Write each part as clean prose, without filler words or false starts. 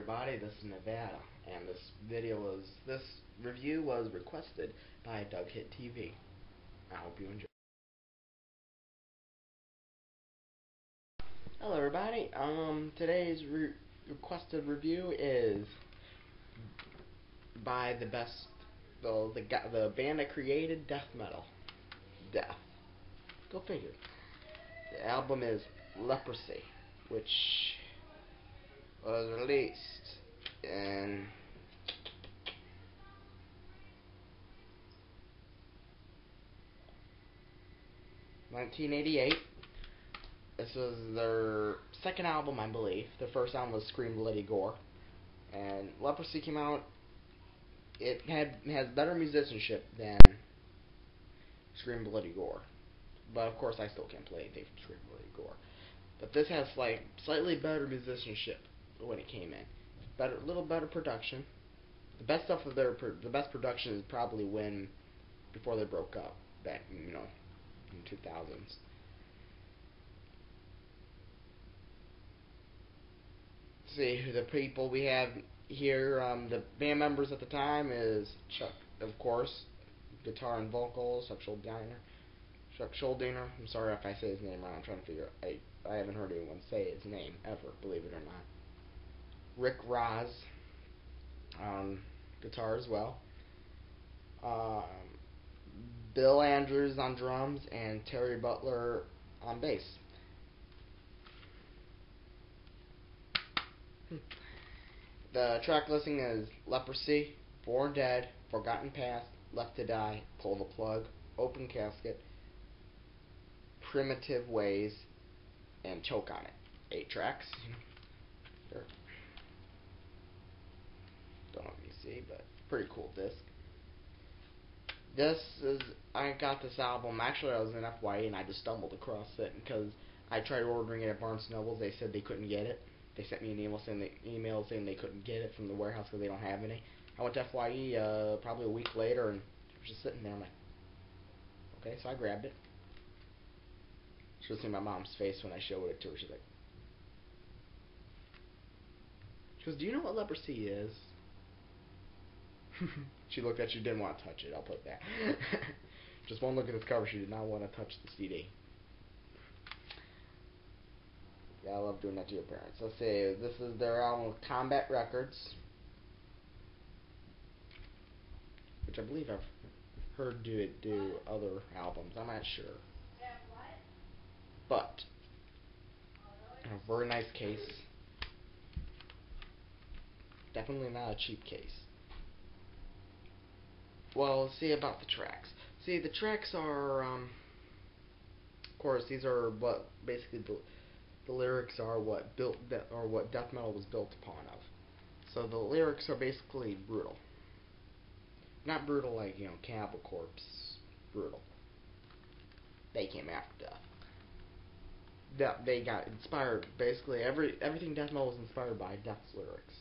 everybody, this is Nevada, and this review was requested by Doug Hit TV. I hope you enjoy. Hello everybody, today's requested review is by the band that created death metal. Death. Go figure. The album is Leprosy, which was released in 1988. This was their second album, I believe. Their first album was Scream Bloody Gore, and Leprosy came out. It has better musicianship than Scream Bloody Gore, but of course I still can't play anything from Scream Bloody Gore. But this has slightly better musicianship when it came in. Little better production. The best stuff of the best production is probably before they broke up back in 2000s. See who the people we have here. The band members at the time is Chuck, of course, guitar and vocals. Chuck Schuldiner. I'm sorry if I say his name wrong. I'm trying to figure out. I haven't heard anyone say his name ever, believe it or not. Rick Ross on guitar as well. Bill Andrews on drums and Terry Butler on bass. The track listing is Leprosy, Born Dead, Forgotten Past, Left to Die, Pull the Plug, Open Casket, Primitive Ways, and Choke on It. 8 tracks. Sure. Don't know if you see, but pretty cool disc. I got this album, actually I was in FYE and I just stumbled across it because I tried ordering it at Barnes & Noble. They said they couldn't get it. They sent me an email saying they couldn't get it from the warehouse because they don't have any. I went to FYE probably a week later and it was just sitting there. I'm like, okay, so I grabbed it. Should have seen my mom's face when I showed it to her. She's like, she goes, "Do you know what Leprosy is?" She looked at you, didn't want to touch it. I'll put that. Just one look at this cover, she did not want to touch the CD. Yeah, I love doing that to your parents. Let's see, this is their album Combat Records, which I believe I've heard do other albums. I'm not sure. But a very nice case. Definitely not a cheap case. Well, see about the tracks. See, the tracks are, of course, these are what basically the lyrics are what death metal was built upon of. So the lyrics are basically brutal. Not brutal like, Cannibal Corpse brutal. They came after death. They got inspired, basically everything death metal was inspired by Death's lyrics.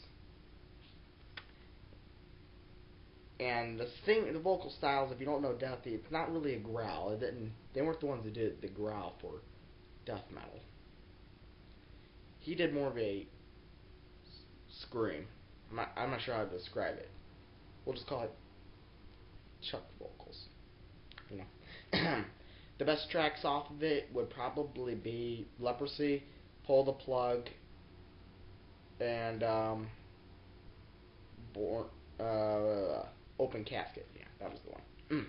And the vocal styles, if you don't know Death, it's not really a growl. They weren't the ones that did the growl for death metal. He did more of a scream. I'm not sure how to describe it. We'll just call it Chuck vocals. The best tracks off of it would probably be Leprosy, Pull the Plug, and Open Casket. Yeah, that was the one.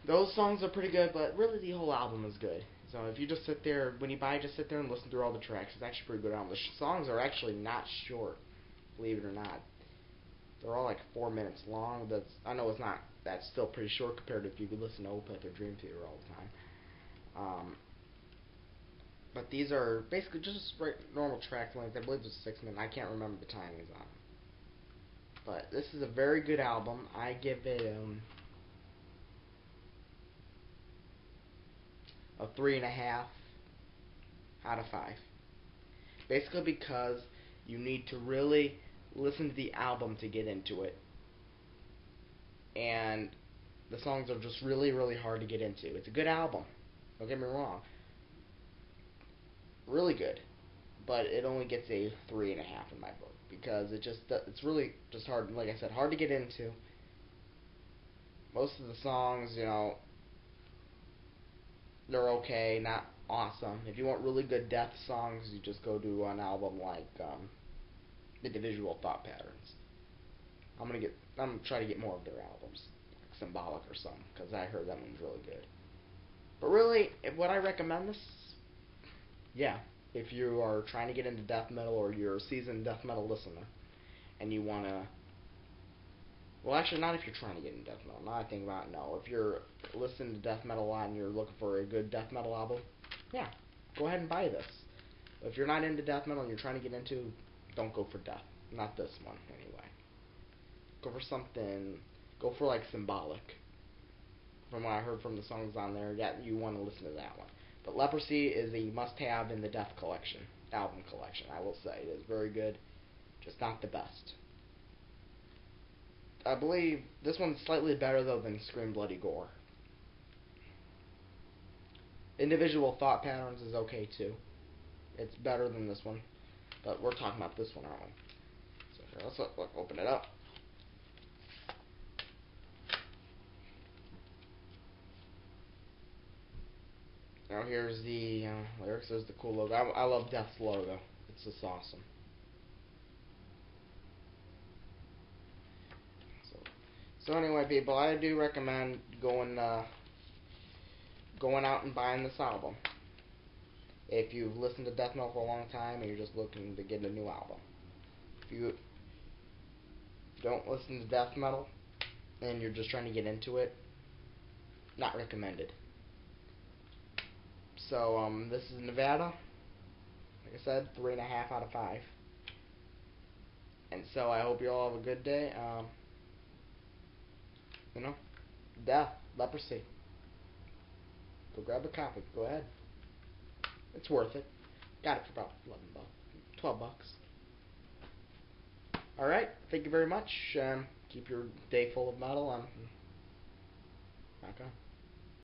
Those songs are pretty good, but really the whole album is good. So if you just sit there, when you buy it, just sit there and listen through all the tracks. It's actually a pretty good album. The songs are actually not short, believe it or not. They're all like 4 minutes long. I know it's not. That's still pretty short compared to if you could listen to Opeth or Dream Theater all the time. But these are basically just normal track length. I believe it's 6 minutes. I can't remember the timings on them. But this is a very good album. I give it a 3.5 out of 5. Basically because you need to really listen to the album to get into it. And the songs are just really, really hard to get into. It's a good album. Don't get me wrong. Really good. but it only gets a 3.5 in my book because it's really just hard. Like I said, hard to get into. Most of the songs, they're okay, not awesome. If you want really good death songs, you just go to an album like Individual Thought Patterns. I'm gonna try to get more of their albums, like Symbolic or something, because I heard that one's really good. But really, would I recommend this? Yeah, if you are trying to get into death metal or you're a seasoned death metal listener, and you wanna, well, actually, not if you're trying to get into death metal. Now I think about it, no. If you're listening to death metal a lot and you're looking for a good death metal album, yeah, go ahead and buy this. But if you're not into death metal and you're trying to get into, don't go for death. Not this one, anyway. Go for something. Go for like Symbolic. From what I heard from the songs on there, yeah, you want to listen to that one. But Leprosy is a must-have in the Death collection, album collection. I will say it is very good, just not the best. I believe this one's slightly better though than Scream Bloody Gore. Individual Thought Patterns is okay too. It's better than this one, but we're talking about this one, aren't we? So here, let's open it up. Now here's the lyrics. There's the cool logo. I love Death's logo. It's just awesome. So anyway, people, I do recommend going out and buying this album. If you've listened to death metal for a long time and you're just looking to get a new album. If you don't listen to death metal and you're just trying to get into it, not recommended. So this is Nevada. Like I said, 3.5 out of 5. And so I hope you all have a good day. Death, Leprosy. Go grab a copy. Go ahead. It's worth it. Got it for about 11 bucks, 12 bucks. Alright, thank you very much. Keep your day full of metal. Rock on.